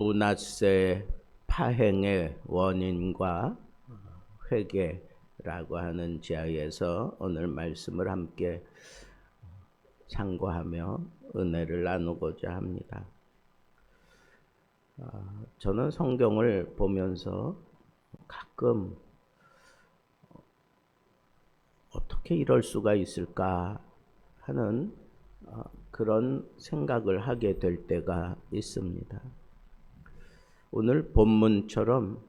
므낫세 파행의 원인과 회개라고 하는 지하에서 오늘 말씀을 함께 상고하며 은혜를 나누고자 합니다. 저는 성경을 보면서 가끔 어떻게 이럴 수가 있을까 하는 그런 생각을 하게 될 때가 있습니다. 오늘 본문처럼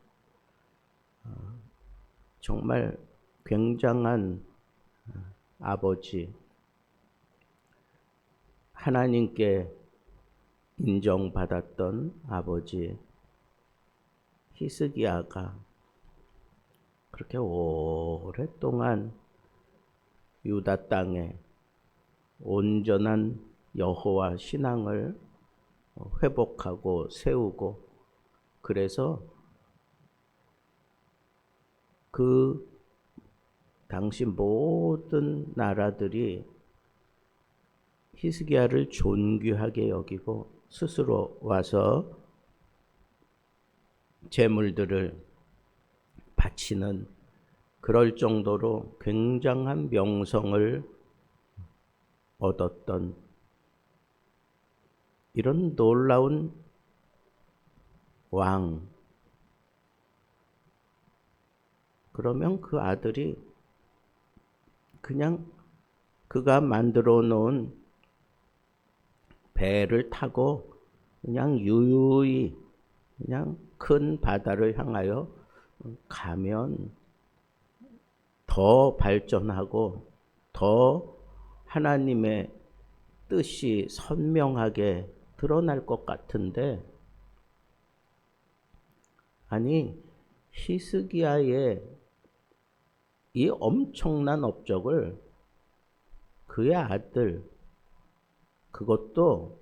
정말 굉장한 아버지, 하나님께 인정받았던 아버지 히스기야가 그렇게 오랫동안 유다 땅에 온전한 여호와 신앙을 회복하고 세우고, 그래서 그 당시 모든 나라들이 히스기야를 존귀하게 여기고 스스로 와서 제물들을 바치는, 그럴 정도로 굉장한 명성을 얻었던 이런 놀라운 왕. 그러면 그 아들이 그냥 그가 만들어 놓은 배를 타고 그냥 유유히 그냥 큰 바다를 향하여 가면 더 발전하고 더 하나님의 뜻이 선명하게 드러날 것 같은데, 아니 히스기야의 이 엄청난 업적을 그의 아들, 그것도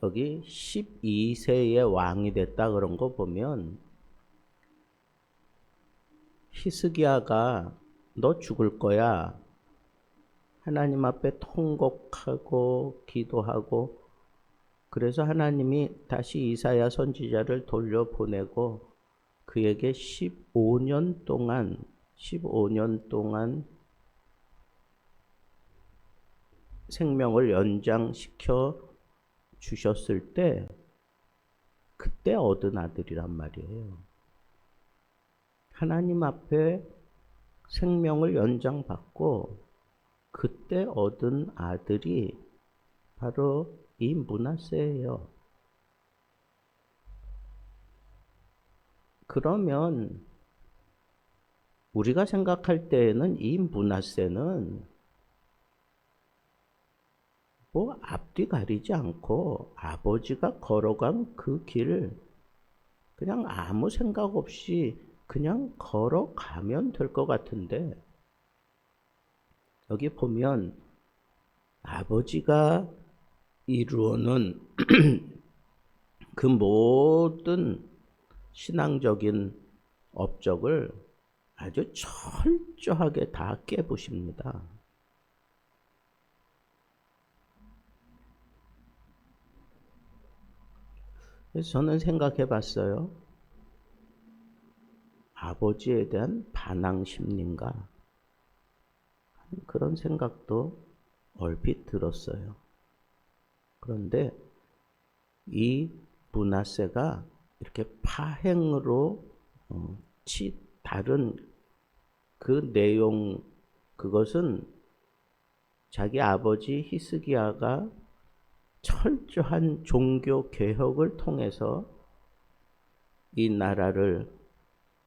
여기 12세의 왕이 됐다 그런 거 보면, 히스기야가 너 죽을 거야, 하나님 앞에 통곡하고 기도하고, 그래서 하나님이 다시 이사야 선지자를 돌려보내고 그에게 15년 동안 생명을 연장시켜 주셨을 때, 그때 얻은 아들이란 말이에요. 하나님 앞에 생명을 연장받고 그때 얻은 아들이 바로 이 므낫세예요. 그러면 우리가 생각할 때에는 이 므낫세는 뭐 앞뒤 가리지 않고 아버지가 걸어간 그 길 그냥 아무 생각 없이 그냥 걸어가면 될 것 같은데, 여기 보면 아버지가 이루어놓은 그 모든 신앙적인 업적을 아주 철저하게 다 깨부십니다. 그래서 저는 생각해 봤어요. 아버지에 대한 반항 심리인가? 그런 생각도 얼핏 들었어요. 그런데 이 므낫세가 이렇게 파행으로 다른 그 내용, 그것은 자기 아버지 히스기야가 철저한 종교 개혁을 통해서 이 나라를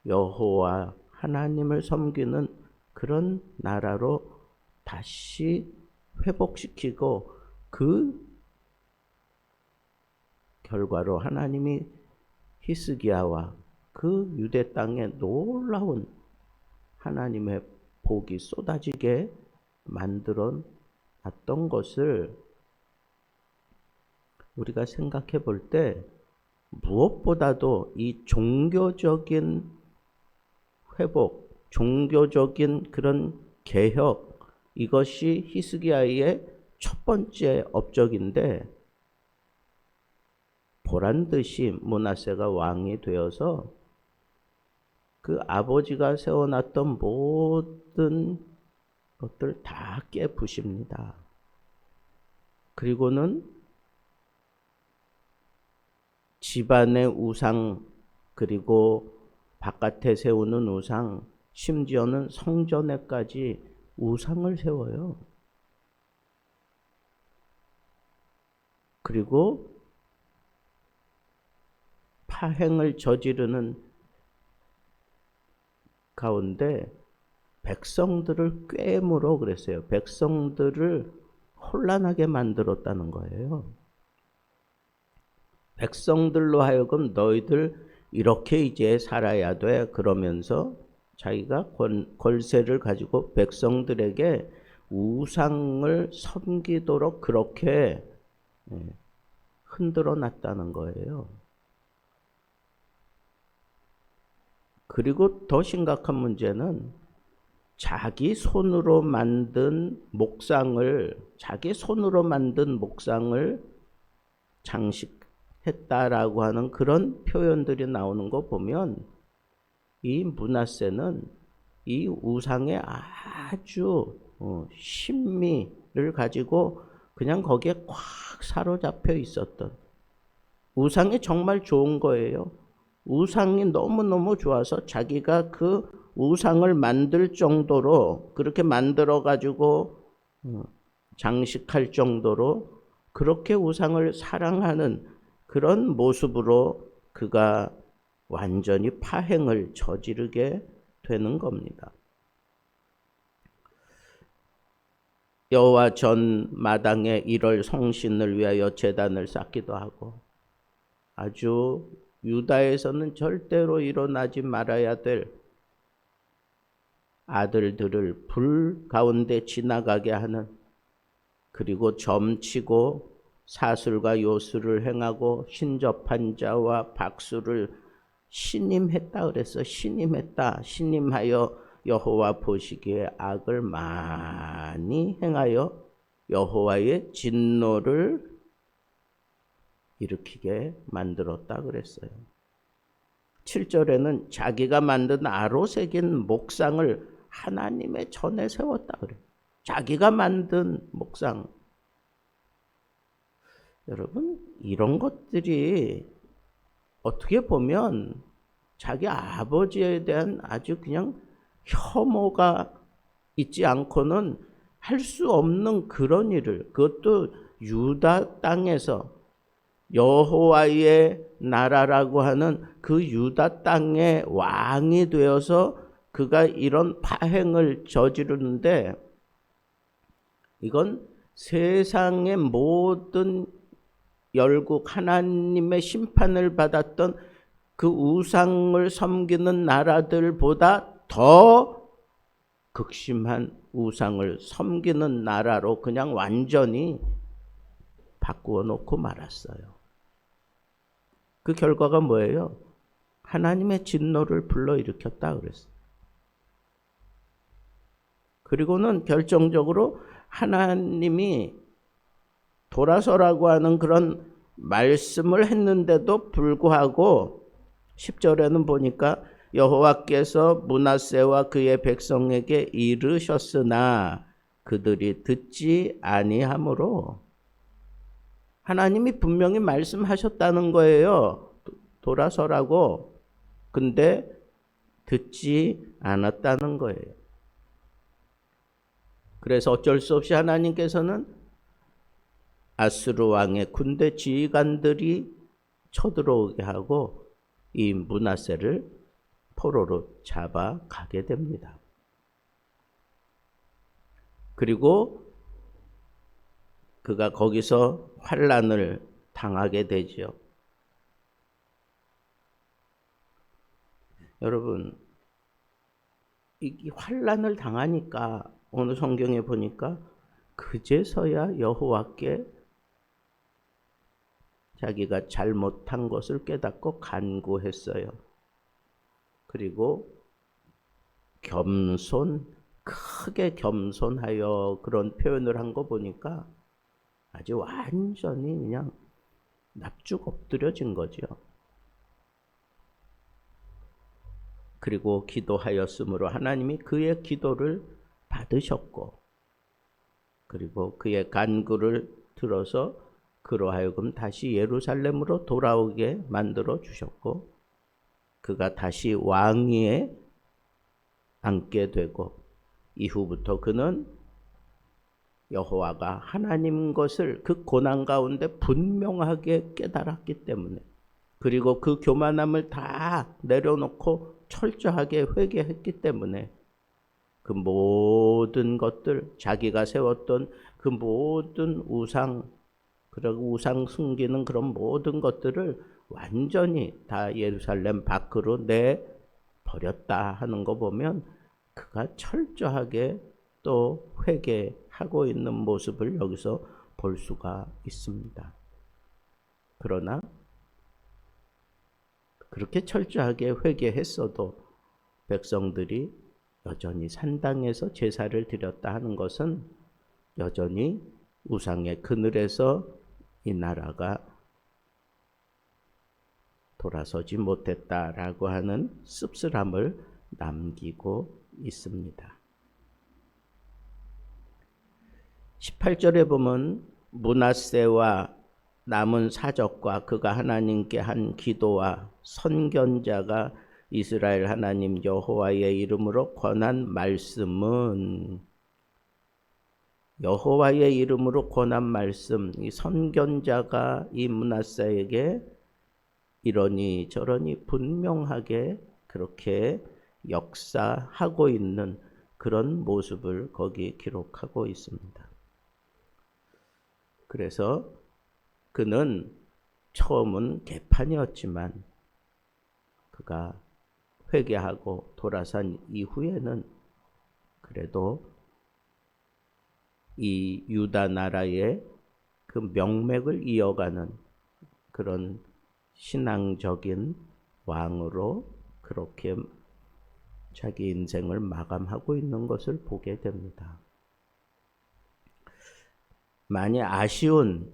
여호와 하나님을 섬기는 그런 나라로 다시 회복시키고, 그 결과로 하나님이 히스기야와 그 유대 땅에 놀라운 하나님의 복이 쏟아지게 만들어 놨던 것을 우리가 생각해 볼 때, 무엇보다도 이 종교적인 회복, 종교적인 그런 개혁, 이것이 히스기야의 첫 번째 업적인데, 보란 듯이 므낫세가 왕이 되어서 그 아버지가 세워놨던 모든 것들 다 깨부십니다. 그리고는 집안의 우상, 그리고 바깥에 세우는 우상, 심지어는 성전에까지 우상을 세워요. 그리고 파행을 저지르는 가운데 백성들을 꿰물어 그랬어요. 백성들을 혼란하게 만들었다는 거예요. 백성들로 하여금 너희들 이렇게 이제 살아야 돼. 그러면서 자기가 권세를 가지고 백성들에게 우상을 섬기도록 그렇게 흔들어 놨다는 거예요. 그리고 더 심각한 문제는 자기 손으로 만든 목상을 장식했다라고 하는 그런 표현들이 나오는 거 보면 이 므낫세는 이 우상에 아주 신미를 가지고 그냥 거기에 꽉 사로잡혀 있었던, 우상이 정말 좋은 거예요. 우상이 너무너무 좋아서 자기가 그 우상을 만들 정도로, 그렇게 만들어 가지고 장식할 정도로 그렇게 우상을 사랑하는 그런 모습으로 그가 완전히 파행을 저지르게 되는 겁니다. 여호와 전 마당에 1월 성신을 위하여 제단을 쌓기도 하고, 아주 유다에서는 절대로 일어나지 말아야 될 아들들을 불 가운데 지나가게 하는, 그리고 점치고 사술과 요술을 행하고 신접한 자와 박수를 신임했다 그랬어. 신임하여 여호와 보시기에 악을 많이 행하여 여호와의 진노를 일으키게 만들었다 그랬어요. 7절에는 자기가 만든 아로 새긴 목상을 하나님의 전에 세웠다 그래요. 자기가 만든 목상. 여러분, 이런 것들이 어떻게 보면 자기 아버지에 대한 아주 그냥 혐오가 있지 않고는 할 수 없는 그런 일을, 그것도 유다 땅에서 여호와의 나라라고 하는 그 유다 땅의 왕이 되어서 그가 이런 파행을 저지르는데, 이건 세상의 모든 열국, 하나님의 심판을 받았던 그 우상을 섬기는 나라들보다 더 극심한 우상을 섬기는 나라로 그냥 완전히 바꾸어 놓고 말았어요. 그 결과가 뭐예요? 하나님의 진노를 불러일으켰다 그랬어요. 그리고는 결정적으로 하나님이 돌아서라고 하는 그런 말씀을 했는데도 불구하고 10절에는 보니까 여호와께서 므낫세와 그의 백성에게 이르셨으나 그들이 듣지 아니하므로, 하나님이 분명히 말씀하셨다는 거예요. 돌아서라고. 근데 듣지 않았다는 거예요. 그래서 어쩔 수 없이 하나님께서는 아수르 왕의 군대 지휘관들이 쳐들어오게 하고 이 므낫세를 포로로 잡아가게 됩니다. 그리고 그가 거기서 환난을 당하게 되죠. 여러분, 이 환난을 당하니까 어느 성경에 보니까 그제서야 여호와께 자기가 잘못한 것을 깨닫고 간구했어요. 그리고 크게 겸손하여 그런 표현을 한 거 보니까 아주 완전히 그냥 납죽 엎드려진 거죠. 그리고 기도하였으므로 하나님이 그의 기도를 받으셨고, 그리고 그의 간구를 들어서 그로 하여금 다시 예루살렘으로 돌아오게 만들어 주셨고, 그가 다시 왕위에 앉게 되고, 이후부터 그는 여호와가 하나님인 것을 그 고난 가운데 분명하게 깨달았기 때문에, 그리고 그 교만함을 다 내려놓고 철저하게 회개했기 때문에 그 모든 것들, 자기가 세웠던 그 모든 우상, 그리고 우상 숨기는 그런 모든 것들을 완전히 다 예루살렘 밖으로 내버렸다 하는 거 보면 그가 철저하게 또 회개하고 있는 모습을 여기서 볼 수가 있습니다. 그러나 그렇게 철저하게 회개했어도 백성들이 여전히 산당에서 제사를 드렸다 하는 것은 여전히 우상의 그늘에서 이 나라가 돌아서지 못했다라고 하는 씁쓸함을 남기고 있습니다. 18절에 보면 므낫세와 남은 사적과 그가 하나님께 한 기도와 선견자가 이스라엘 하나님 여호와의 이름으로 권한 말씀은, 여호와의 이름으로 권한 말씀, 이 선견자가 이 므낫세에게 이러니 저러니 분명하게 그렇게 역사하고 있는 그런 모습을 거기 기록하고 있습니다. 그래서 그는 처음은 개판이었지만 그가 회개하고 돌아선 이후에는 그래도 이 유다 나라의 그 명맥을 이어가는 그런 신앙적인 왕으로 그렇게 자기 인생을 마감하고 있는 것을 보게 됩니다. 많이 아쉬운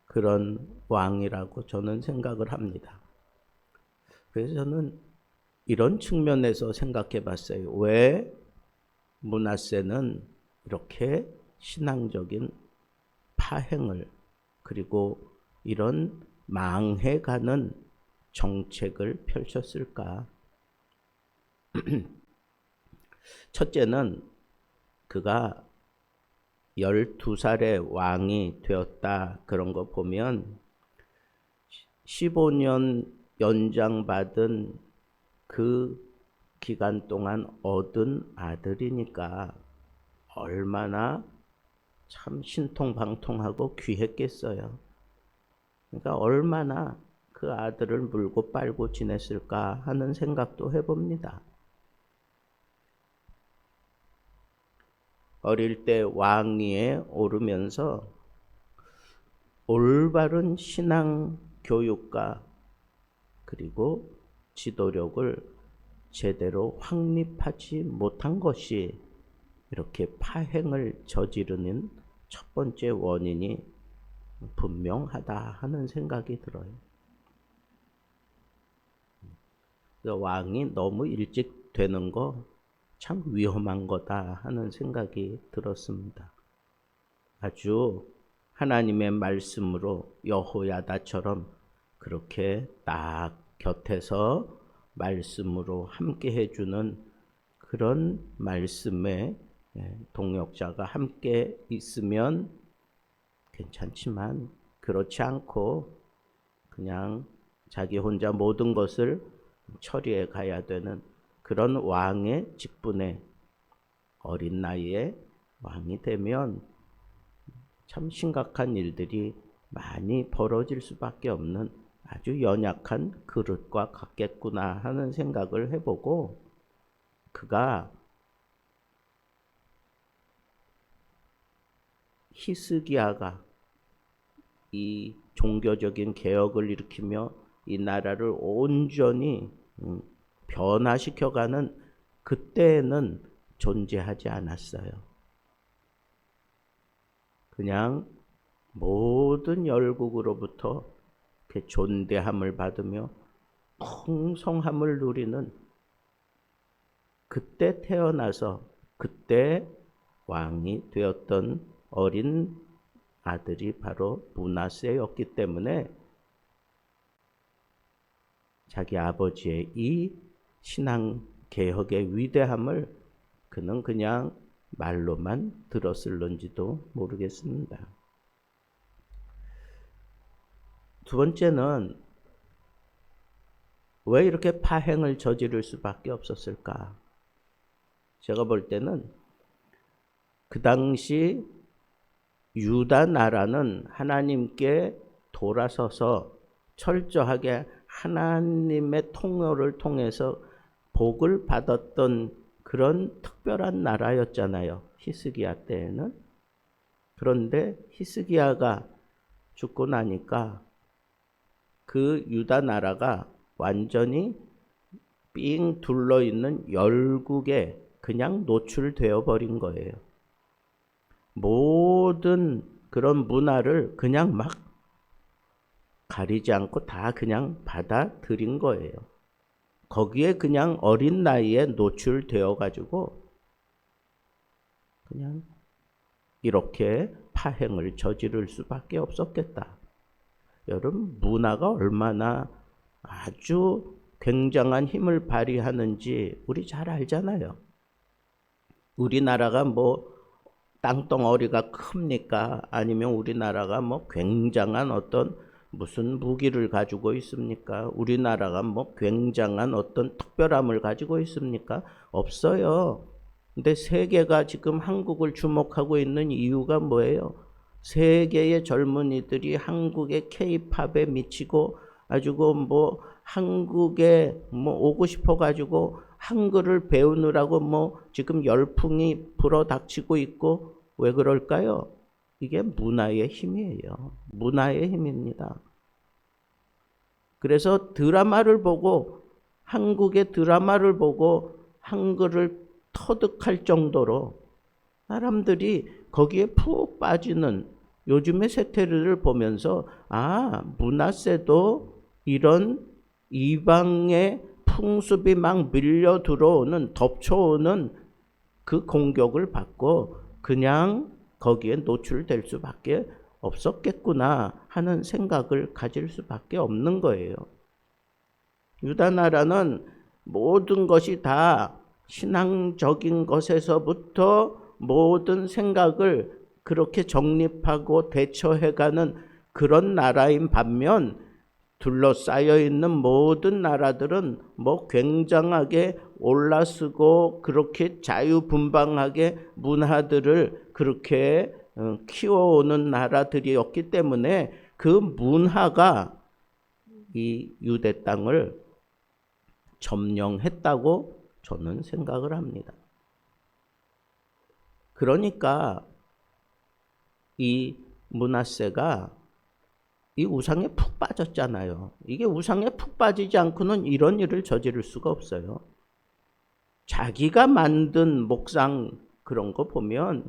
그런 왕이라고 저는 생각을 합니다. 그래서 저는 이런 측면에서 생각해 봤어요. 왜 므낫세는 이렇게 신앙적인 파행을, 그리고 이런 망해가는 정책을 펼쳤을까? 첫째는 그가 12살에 왕이 되었다 그런 거 보면 15년 연장받은 그 기간 동안 얻은 아들이니까 얼마나 참 신통방통하고 귀했겠어요. 그러니까 얼마나 그 아들을 물고 빨고 지냈을까 하는 생각도 해봅니다. 어릴 때 왕위에 오르면서 올바른 신앙 교육과 그리고 지도력을 제대로 확립하지 못한 것이 이렇게 파행을 저지르는 첫 번째 원인이 분명하다 하는 생각이 들어요. 왕이 너무 일찍 되는 거 참 위험한 거다 하는 생각이 들었습니다. 아주 하나님의 말씀으로 여호야다처럼 그렇게 딱 곁에서 말씀으로 함께 해주는 그런 말씀에 동역자가 함께 있으면 괜찮지만 그렇지 않고 그냥 자기 혼자 모든 것을 처리해 가야 되는 그런 왕의 직분에 어린 나이에 왕이 되면 참 심각한 일들이 많이 벌어질 수밖에 없는 아주 연약한 그릇과 같겠구나 하는 생각을 해보고, 그가 히스기야가 이 종교적인 개혁을 일으키며 이 나라를 온전히 변화시켜가는 그때에는 존재하지 않았어요. 그냥 모든 열국으로부터 이렇게 존대함을 받으며 풍성함을 누리는, 그때 태어나서 그때 왕이 되었던 어린 아들이 바로 므낫세였기 때문에 자기 아버지의 이 신앙 개혁의 위대함을 그는 그냥 말로만 들었을런지도 모르겠습니다. 두 번째는 왜 이렇게 파행을 저지를 수밖에 없었을까? 제가 볼 때는 그 당시 유다 나라는 하나님께 돌아서서 철저하게 하나님의 통로를 통해서 복을 받았던 그런 특별한 나라였잖아요. 히스기야 때에는. 그런데 히스기야가 죽고 나니까 그 유다 나라가 완전히 삥 둘러있는 열국에 그냥 노출되어 버린 거예요. 모든 그런 문화를 그냥 막 가리지 않고 다 그냥 받아들인 거예요. 거기에 그냥 어린 나이에 노출되어 가지고 그냥 이렇게 파행을 저지를 수밖에 없었겠다. 여러분, 문화가 얼마나 아주 굉장한 힘을 발휘하는지 우리 잘 알잖아요. 우리나라가 뭐 땅덩어리가 큽니까? 아니면 우리나라가 뭐 굉장한 어떤 무슨 무기를 가지고 있습니까? 우리나라가 뭐 굉장한 어떤 특별함을 가지고 있습니까? 없어요. 근데 세계가 지금 한국을 주목하고 있는 이유가 뭐예요? 세계의 젊은이들이 한국의 K-팝에 미치고 가지고 뭐 한국에 뭐 오고 싶어 가지고 한글을 배우느라고 뭐 지금 열풍이 불어닥치고 있고, 왜 그럴까요? 이게 문화의 힘이에요. 문화의 힘입니다. 그래서 드라마를 보고, 한국의 드라마를 보고 한글을 터득할 정도로 사람들이 거기에 푹 빠지는 요즘의 세태를 보면서, 아, 므낫세도 이런 이방의 풍습이 막 밀려 들어오는, 덮쳐오는 그 공격을 받고 그냥 거기에 노출될 수밖에 없었겠구나 하는 생각을 가질 수밖에 없는 거예요. 유다 나라는 모든 것이 다 신앙적인 것에서부터 모든 생각을 그렇게 정립하고 대처해가는 그런 나라인 반면, 둘러싸여 있는 모든 나라들은 뭐 굉장하게 올라서고 그렇게 자유분방하게 문화들을 그렇게 키워오는 나라들이었기 때문에 그 문화가 이 유대 땅을 점령했다고 저는 생각을 합니다. 그러니까 이 므낫세가 이 우상에 푹 빠졌잖아요. 이게 우상에 푹 빠지지 않고는 이런 일을 저지를 수가 없어요. 자기가 만든 목상 그런 거 보면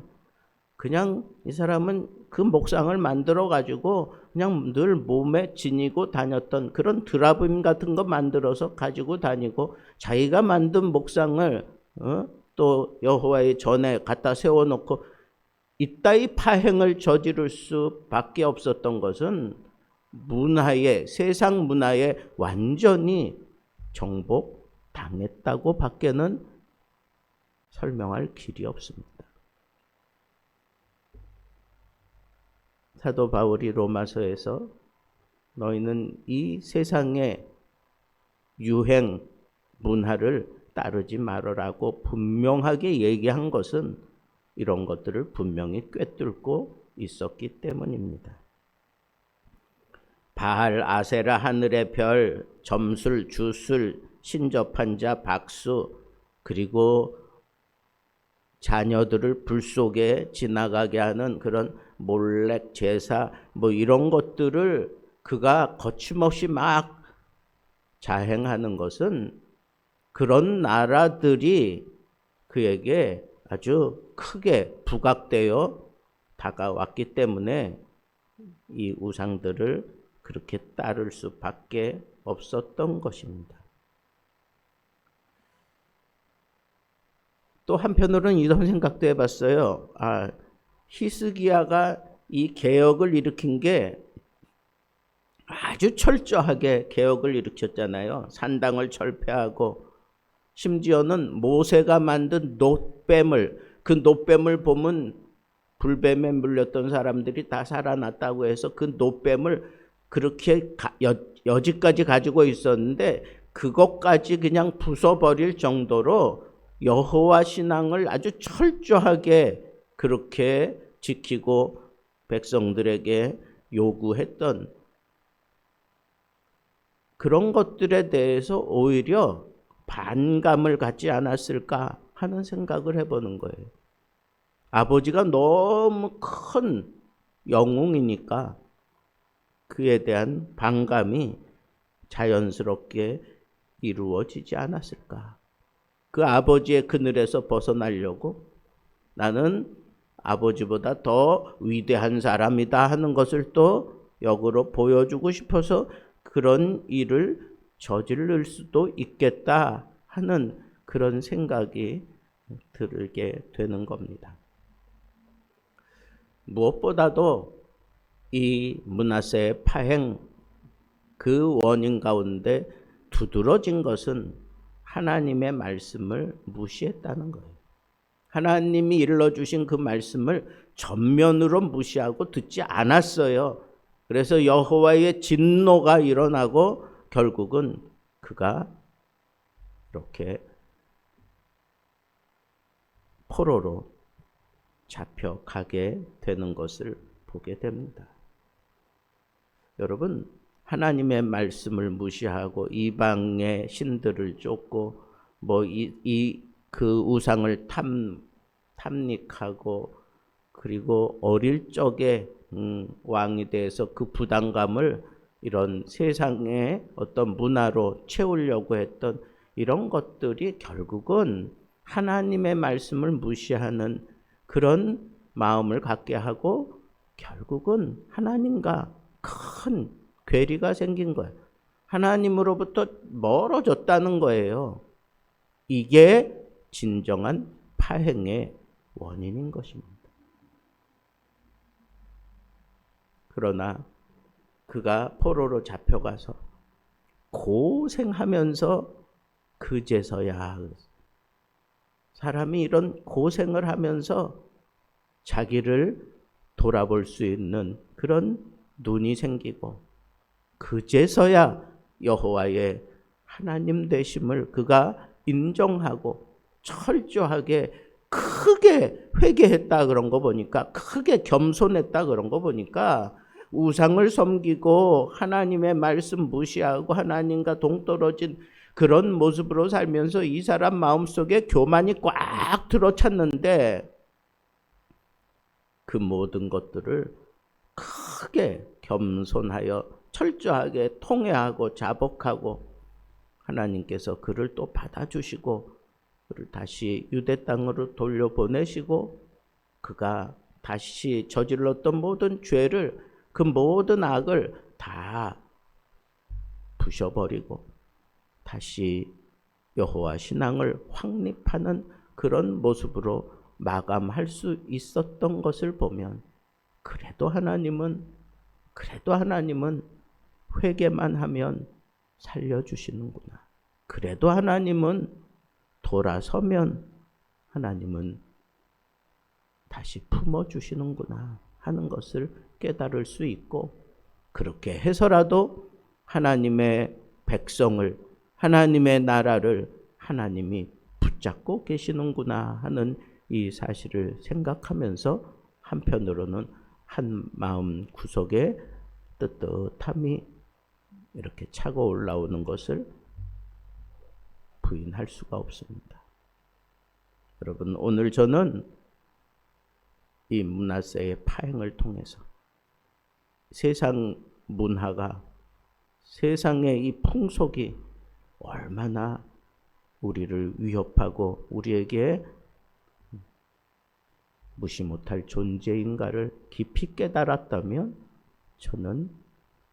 그냥 이 사람은 그 목상을 만들어 가지고 그냥 늘 몸에 지니고 다녔던 그런 드라빔 같은 거 만들어서 가지고 다니고, 자기가 만든 목상을 또 여호와의 전에 갖다 세워놓고, 이따위 파행을 저지를 수밖에 없었던 것은 문화에, 세상 문화에 완전히 정복당했다고 밖에는 설명할 길이 없습니다. 사도 바울이 로마서에서 너희는 이 세상의 유행 문화를 따르지 말으라고 분명하게 얘기한 것은 이런 것들을 분명히 꿰뚫고 있었기 때문입니다. 바알, 아세라, 하늘의 별, 점술, 주술, 신접한 자, 박수, 그리고 자녀들을 불 속에 지나가게 하는 그런 몰렉 제사, 뭐 이런 것들을 그가 거침없이 막 자행하는 것은 그런 나라들이 그에게 아주 크게 부각되어 다가왔기 때문에 이 우상들을 그렇게 따를 수밖에 없었던 것입니다. 또 한편으로는 이런 생각도 해봤어요. 히스기야가 이 개혁을 일으킨 게 아주 철저하게 개혁을 일으켰잖아요. 산당을 철폐하고 심지어는 모세가 만든 놋뱀을, 그 놋뱀을 보면 불뱀에 물렸던 사람들이 다 살아났다고 해서 그 놋뱀을 그렇게 여지까지 가지고 있었는데 그것까지 그냥 부숴버릴 정도로 여호와 신앙을 아주 철저하게 그렇게 지키고 백성들에게 요구했던 그런 것들에 대해서 오히려 반감을 갖지 않았을까 하는 생각을 해보는 거예요. 아버지가 너무 큰 영웅이니까 그에 대한 반감이 자연스럽게 이루어지지 않았을까. 그 아버지의 그늘에서 벗어나려고 나는 아버지보다 더 위대한 사람이다 하는 것을 또 역으로 보여주고 싶어서 그런 일을 저지를 수도 있겠다 하는 그런 생각이 들게 되는 겁니다. 무엇보다도 이 므낫세의 파행 그 원인 가운데 두드러진 것은 하나님의 말씀을 무시했다는 거예요. 하나님이 일러주신 그 말씀을 전면으로 무시하고 듣지 않았어요. 그래서 여호와의 진노가 일어나고 결국은 그가 이렇게 포로로 잡혀가게 되는 것을 보게 됩니다. 여러분, 하나님의 말씀을 무시하고 이방의 신들을 쫓고 그 우상을 탐닉하고 그리고 어릴 적에 왕이 돼서 그 부담감을 이런 세상의 어떤 문화로 채우려고 했던 이런 것들이 결국은 하나님의 말씀을 무시하는 그런 마음을 갖게 하고 결국은 하나님과 큰 괴리가 생긴 거예요. 하나님으로부터 멀어졌다는 거예요. 이게 진정한 파행의 원인인 것입니다. 그러나 그가 포로로 잡혀가서 고생하면서 그제서야 사람이 이런 고생을 하면서 자기를 돌아볼 수 있는 그런 눈이 생기고 그제서야 여호와의 하나님 되심을 그가 인정하고 철저하게 크게 회개했다 그런 거 보니까 크게 겸손했다 그런 거 보니까 우상을 섬기고 하나님의 말씀 무시하고 하나님과 동떨어진 그런 모습으로 살면서 이 사람 마음속에 교만이 꽉 들어찼는데 그 모든 것들을 크게 겸손하여 철저하게 통회하고 자복하고 하나님께서 그를 또 받아주시고 그를 다시 유대 땅으로 돌려보내시고 그가 다시 저질렀던 모든 죄를 그 모든 악을 다 부셔버리고 다시 여호와 신앙을 확립하는 그런 모습으로 마감할 수 있었던 것을 보면 그래도 하나님은 회개만 하면 살려주시는구나. 그래도 하나님은 돌아서면 하나님은 다시 품어주시는구나 하는 것을 깨달을 수 있고 그렇게 해서라도 하나님의 백성을 하나님의 나라를 하나님이 붙잡고 계시는구나 하는 이 사실을 생각하면서 한편으로는 한 마음 구석에 뜨뜻함이 이렇게 차고 올라오는 것을 부인할 수가 없습니다. 여러분, 오늘 저는 이 므낫세의 파행을 통해서 세상 문화가 세상의 이 풍속이 얼마나 우리를 위협하고 우리에게 무시 못할 존재인가를 깊이 깨달았다면 저는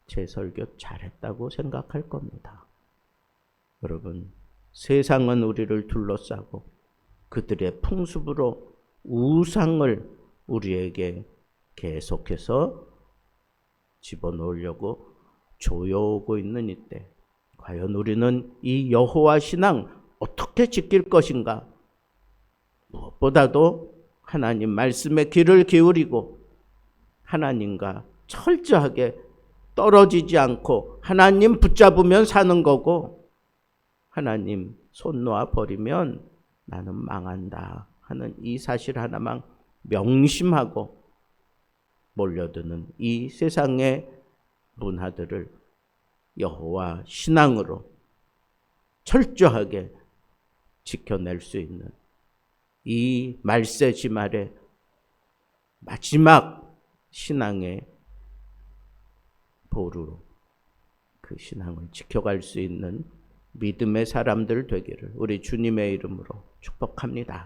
제 설교 잘했다고 생각할 겁니다. 여러분, 세상은 우리를 둘러싸고 그들의 풍습으로 우상을 우리에게 계속해서 집어넣으려고 조여오고 있는 이때, 과연 우리는 이 여호와 신앙 어떻게 지킬 것인가? 무엇보다도 하나님 말씀에 귀를 기울이고 하나님과 철저하게 떨어지지 않고 하나님 붙잡으면 사는 거고, 하나님 손 놓아 버리면 나는 망한다 하는 이 사실 하나만 명심하고 몰려드는 이 세상의 문화들을 여호와 신앙으로 철저하게 지켜낼 수 있는 이 말세지말의 마지막 신앙의 보루로 그 신앙을 지켜갈 수 있는 믿음의 사람들 되기를 우리 주님의 이름으로 축복합니다.